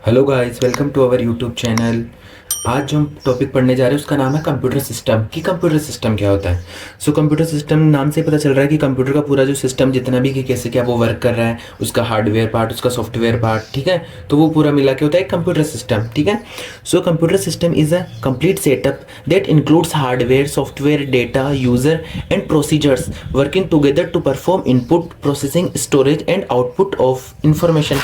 Hello guys, welcome to our YouTube channel. आज जो हम टॉपिक पढ़ने जा रहे हैं उसका नाम है कंप्यूटर सिस्टम। कि कंप्यूटर सिस्टम क्या होता है। कंप्यूटर सिस्टम नाम से पता चल रहा है कि कंप्यूटर का पूरा जो सिस्टम जितना भी कि कैसे क्या वो वर्क कर रहा है, उसका हार्डवेयर पार्ट, उसका सॉफ्टवेयर पार्ट, ठीक है। तो वो पूरा मिला के होता है कंप्यूटर सिस्टम, ठीक है। Computer system is a complete setup that includes hardware, software, data, user and procedures working together to perform input, processing, storage and output of information.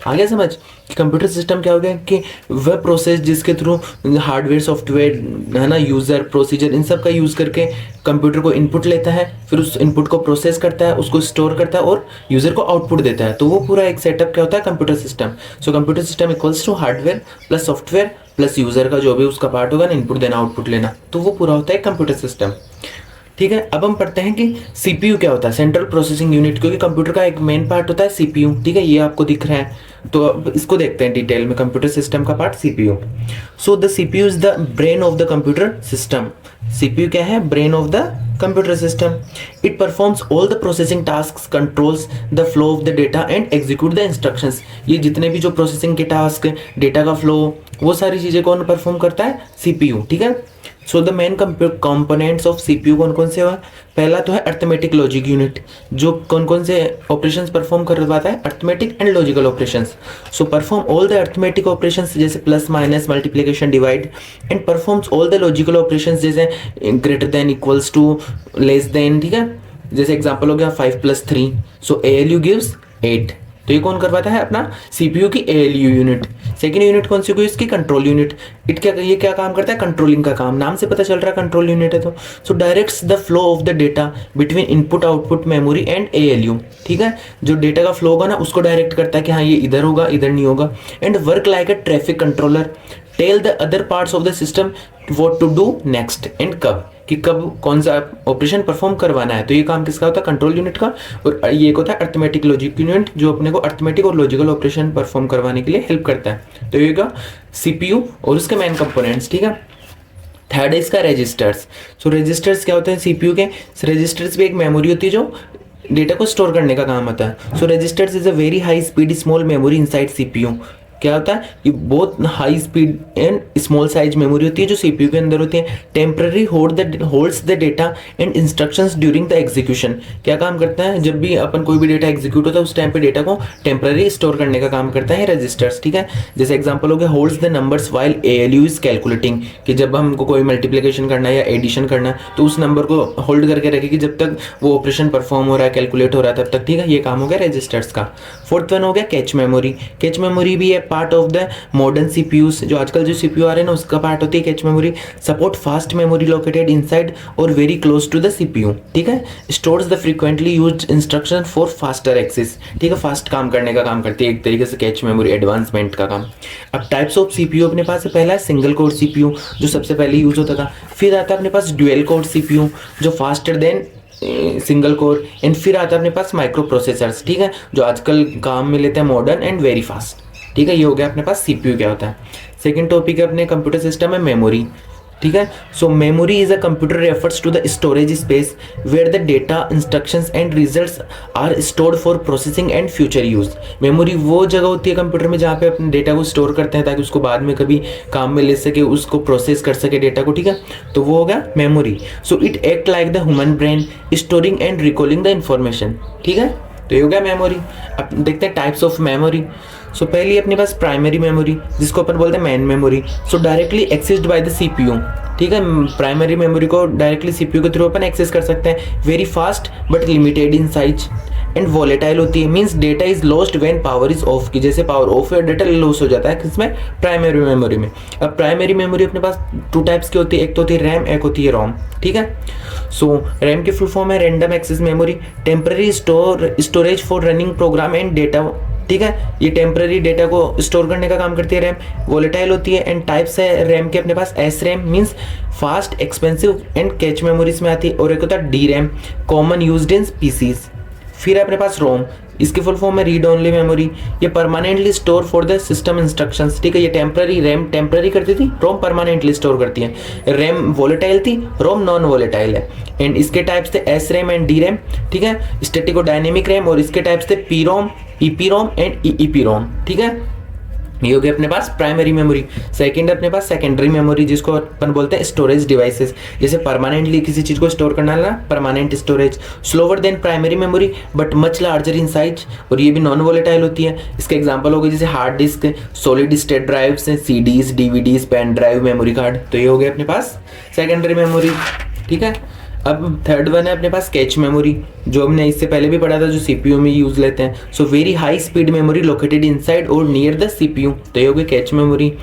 आ गया समझ कि कंप्यूटर सिस्टम क्या हो गया कि वह प्रोसेस जिसके थ्रू हार्डवेयर, सॉफ्टवेयर, है ना, यूज़र, प्रोसीजर, इन सब का यूज़ करके कंप्यूटर को इनपुट लेता है, फिर उस इनपुट को प्रोसेस करता है, उसको स्टोर करता है और यूज़र को आउटपुट देता है। तो वो पूरा एक सेटअप क्या होता है computer system. Computer system equals to hardware plus software plus user का जो भी उसका पार्ट होगा ना, इनपुट देना, आउटपुट लेना, तो वो पूरा होता है कंप्यूटर सिस्टम, ठीक है। अब हम पढ़ते हैं कि सीपीयू क्या होता है, सेंट्रल प्रोसेसिंग यूनिट, क्योंकि कंप्यूटर का एक मेन पार्ट होता है सीपीयू, ठीक है। ये आपको दिख रहा है, तो अब इसको देखते हैं डिटेल में। कंप्यूटर सिस्टम का part CPU. The CPU is the brain of the computer system. CPU क्या है? Brain of the computer system. It performs all the processing task, controls the flow of the data and execute the instructions. ये जितने भी जो processing के task, data का flow, वो सारी चीजें कौन परफॉर्म करता है? सीपीयू, ठीक है। The main components of CPU कौन कौन से हुआ? पहला तो है अर्थमेटिक लॉजिक यूनिट, जो कौन कौन से ऑपरेशंस परफॉर्म करवाता है? Arithmetic and logical operations. Perform all the arithmetic operations जैसे plus, minus, multiplication, divide, and performs all the logical operations जैसे greater than, equals to, less than, ठीक है। जैसे एग्जांपल हो गया 5 + 3, ALU गिव्स 8। तो ये कौन करवाता है? अपना सीपीयू की ALU यूनिट। सेकेंड यूनिट कौन सी हुई इसकी? Control unit. ये क्या काम करता है? कंट्रोलिंग का काम, नाम से पता चल रहा है कंट्रोल यूनिट है। तो directs the flow of the data between input, output, memory and ALU, ठीक है। जो डेटा का फ्लो होगा ना, उसको डायरेक्ट करता है कि हाँ ये इधर होगा, इधर नहीं होगा। And work like a traffic controller, tell the other parts of the system what to do next and कब, कि कब कौन सा ऑपरेशन परफॉर्म करवाना है। तो ये काम किसका होता है? कंट्रोल यूनिट का। और ये एक होता है अर्थमेटिक लॉजिक यूनिट, जो अपने को अर्थमेटिक और लॉजिकल ऑपरेशन परफॉर्म करवाने के लिए हेल्प करता है। तो ये का सीपीयू और उसके मेन कंपोनेंट्स, ठीक है। थर्ड है इसका रजिस्टर्स। रजिस्टर्स क्या होते हैं सीपीयू के? रजिस्टर्स भी एक मेमोरी होती है जो डेटा को स्टोर करने का काम होता है। Registers is a very high speed small memory inside CPU. क्या होता है? ये बहुत high speed and small size memory होती है जो सीपीयू के अंदर होती है। Temporary holds the data and instructions during the execution. क्या काम करता है? जब भी अपन कोई भी डेटा एग्जीक्यूट होता है उस टाइम पे डेटा को टेम्पररी स्टोर करने का काम करता है रजिस्टर्स, ठीक है। जैसे एग्जांपल हो गया holds the numbers while ALU is calculating, कि जब हमको कोई मल्टीप्लिकेशन करना है या एडिशन करना है तो उस नंबर को होल्ड करके रखेगी जब तक वो ऑपरेशन परफॉर्म हो रहा है, कैलकुलेट हो रहा है तब तक, ठीक है। ये काम हो गया रजिस्टर्स का। फोर्थ वन हो गया कैच मेमोरी। कैच मेमोरी भी है part of the modern CPUs. जो आजकल जो सीपीयू आ रहे हैं ना, उसका पार्ट होती है cache memory. Support fast memory located inside और very close to the CPU, ठीक है। Stores the frequently used instruction for faster access, ठीक है। फास्ट काम करने का काम करती है एक तरीके से कैच मेमोरी, एडवांसमेंट का काम। अब टाइप्स ऑफ सीपीयू अपने पास है। पहला है सिंगल कोर सीपीयू, जो सबसे पहले यूज होता था। फिर आता है अपने पास ड्यूअल कोर सीपीयू, जो faster than single core. And फिर आता है अपने पास माइक्रो प्रोसेसर्स, ठीक है, जो आजकल काम में लेते हैं मॉडर्न एंड वेरी फास्ट, ठीक है। ये हो गया अपने पास सीपीयू क्या होता है। सेकंड टॉपिक है अपने कंप्यूटर सिस्टम में मेमोरी, ठीक है। Memory is a computer refers to the storage space where the data, instructions and results are stored for processing and future use. Memory वो जगह होती है कंप्यूटर में जहाँ पे अपने डेटा को स्टोर करते हैं ताकि उसको बाद में कभी काम में ले सके, उसको प्रोसेस कर सके डेटा को, ठीक है। तो वो हो गया memory. It act like the human brain, storing and recalling the information, ठीक है। तो ये हो गया मेमोरी। अब देखते हैं टाइप्स ऑफ मेमोरी। पहली अपने पास प्राइमरी मेमोरी, जिसको अपन बोलते हैं main memory. Directly accessed by the CPU, ठीक है। प्राइमरी मेमोरी को डायरेक्टली सीपीयू के थ्रू अपन एक्सेस कर सकते हैं। Very fast but limited in size and volatile होती है, means data is lost when power is of, की जैसे पावर ऑफ है डेटा लॉस हो जाता है किसमें? प्राइमरी मेमोरी में। अब प्राइमरी मेमोरी अपने पास टू टाइप्स की होती है, एक तो होती है रैम, एक होती है रोम, ठीक है। रैम की फुल फॉर्म है random access memory, temporary storage for running program and data, ठीक है। ये टेम्पररी डेटा को स्टोर करने का काम करती है रैम। वॉलेटाइल होती है। एंड टाइप्स है रैम के अपने पास S RAM, means fast, expensive and cache memories में आती है। और एक होता है D RAM, common used in PCs. फिर अपने पास रोम, इसकी फुल फॉर्म है रीड ओनली मेमोरी। ये permanently store for the system instructions, ठीक है। ये टेम्पररी, रैम टेम्पररी करती थी, रोम परमानेंटली स्टोर करती है। रैम वॉलेटाइल थी, रोम नॉन वॉलेटाइल है। एंड इसके टाइप्स थे S RAM and D RAM, ठीक है। स्टैटिक और डायनेमिक रैम। और इसके टाइप्स थे P ROM, EP ROM and EEP ROM, ठीक है। ये हो गया अपने पास प्राइमरी मेमोरी। सेकंड अपने पास सेकेंडरी मेमोरी, जिसको अपन बोलते हैं स्टोरेज डिवाइसेस। जैसे परमानेंटली किसी चीज को स्टोर करना है, permanent storage. Slower than primary memory but much larger in size, और ये भी नॉन वोलेटाइल होती है। इसके एग्जांपल हो गए जैसे hard disk, solid state drives, CDs, DVDs, pen drive, memory card. तो ये हो गया अपने पास सेकेंडरी मेमोरी। ठीक है, अब थर्ड वन है अपने पास कैच मेमोरी, जो हमने इससे पहले भी पढ़ा था, जो सीपीयू में यूज लेते हैं। So very high speed memory located inside और नियर द सीपीयू। तो ये हो गई cache memory.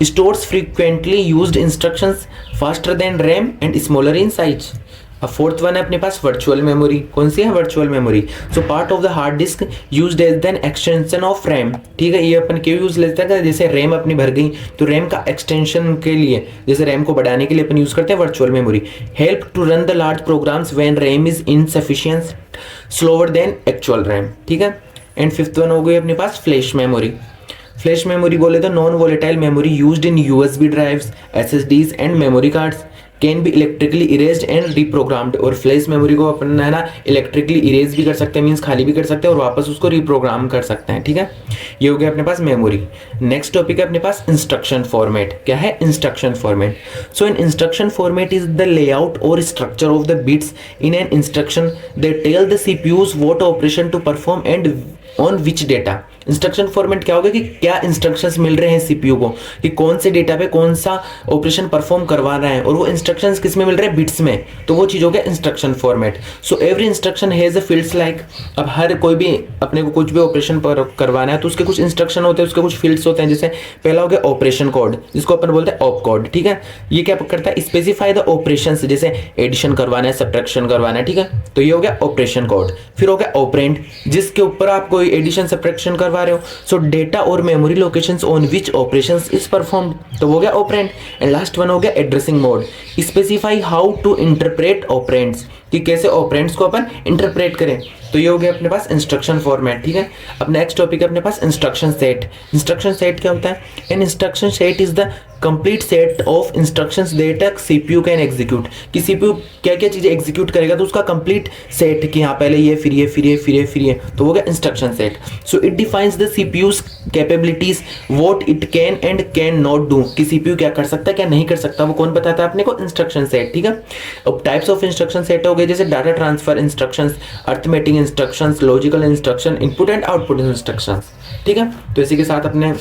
Stores frequently used instructions faster than RAM and smaller in size. अब फोर्थ वन है अपने पास वर्चुअल मेमोरी। कौन सी है virtual memory? So part of the hard disk used as then extension of RAM. ठीक है, ये अपन क्यों यूज लेते हैं? जैसे रैम अपनी भर गई तो रैम का एक्सटेंशन के लिए, जैसे रैम को बढ़ाने के लिए अपन यूज करते हैं virtual memory. Help to run the large programs when RAM is insufficient slower than actual RAM. ठीक है, एंड फिफ्थ वन हो गई अपने पास फ्लैश मेमोरी। फ्लैश मेमोरी बोले तो non volatile memory used in USB drives, SSDs and memory cards, can be electrically erased and reprogrammed. और flash memory को अपन है ना इलेक्ट्रिकली इरेज भी कर सकते हैं, मीन्स खाली भी कर सकते हैं, और वापस उसको रिप्रोग्राम कर सकते हैं। ठीक है, ये हो गया अपने पास मेमोरी। नेक्स्ट टॉपिक है अपने पास इंस्ट्रक्शन फॉर्मेट। क्या है instruction format? So in instruction format is the layout और structure of the bits in an instruction that tell the CPUs what operation to perform and on which data. Instruction format क्या होगा कि क्या instructions मिल रहे हैं CPU को, कि कौन से डेटा पे कौन सा ऑपरेशन परफॉर्म करवा रहा है, और वो इंस्ट्रक्शंस किस में मिल रहे हैं? बिट्स में। तो वो चीज हो गया instruction format. So every instruction has a fields like, अब हर कोई भी अपने को कुछ भी ऑपरेशन करवाना है तो उसके कुछ इंस्ट्रक्शन होते हैं, उसके कुछ फील्ड्स होते हैं। जैसे पहला हो गया ऑपरेशन कोड, जिसको अपन बोलते हैं ऑप कोड। ठीक है, ये क्या करता है? स्पेसिफाई द ऑपरेशन, जैसे एडिशन करवाना है, सब्ट्रैक्शन करवाना है। ठीक है, तो ये हो गया ऑपरेशन कोड। फिर हो गया ऑपरेंड, जिसके ऊपर आप कोई एडिशन सब्ट्रैक्शन करवा रहे हो। सो डेटा और memory locations on which operations is performed, तो हो गया ऑपरेंड। एंड लास्ट वन हो गया addressing mode, specify how to interpret operands, कि कैसे ऑपरेंड्स को अपन इंटरप्रेट करें। तो ये हो गया अपने पास इंस्ट्रक्शन फॉर्मेट। ठीक है, अब नेक्स्ट टॉपिक है अपने पास इंस्ट्रक्शन सेट। इंस्ट्रक्शन सेट क्या होता है? An instruction set is the complete set of instructions that a CPU can execute, कि सीपीयू क्या क्या चीजें एग्जीक्यूट करेगा, तो उसका कंप्लीट सेट, कि हाँ पहले ये फिर ये फिर ये फिर ये फिर ये, तो हो गया instruction set. So it defines the CPUs capabilities, what it can and can not do, कि सीपीयू क्या कर सकता है क्या नहीं कर सकता, वो कौन बताता है अपने को? Instruction set. ठीक है, अब टाइप्स ऑफ इंस्ट्रक्शन सेट हो गए जैसे data transfer instructions, arithmetic instructions, logical instruction, input and output instructions. ठीक है, तो इसी के साथ अपने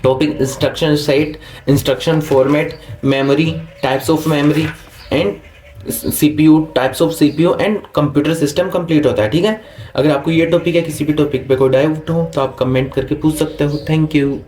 topic instruction set, instruction format, memory, types of memory and CPU, types of CPU and computer system complete होता है। ठीक है, अगर आपको ये टॉपिक है, किसी भी टॉपिक पे कोई डाउट हो तो आप कमेंट करके पूछ सकते हो। Thank you.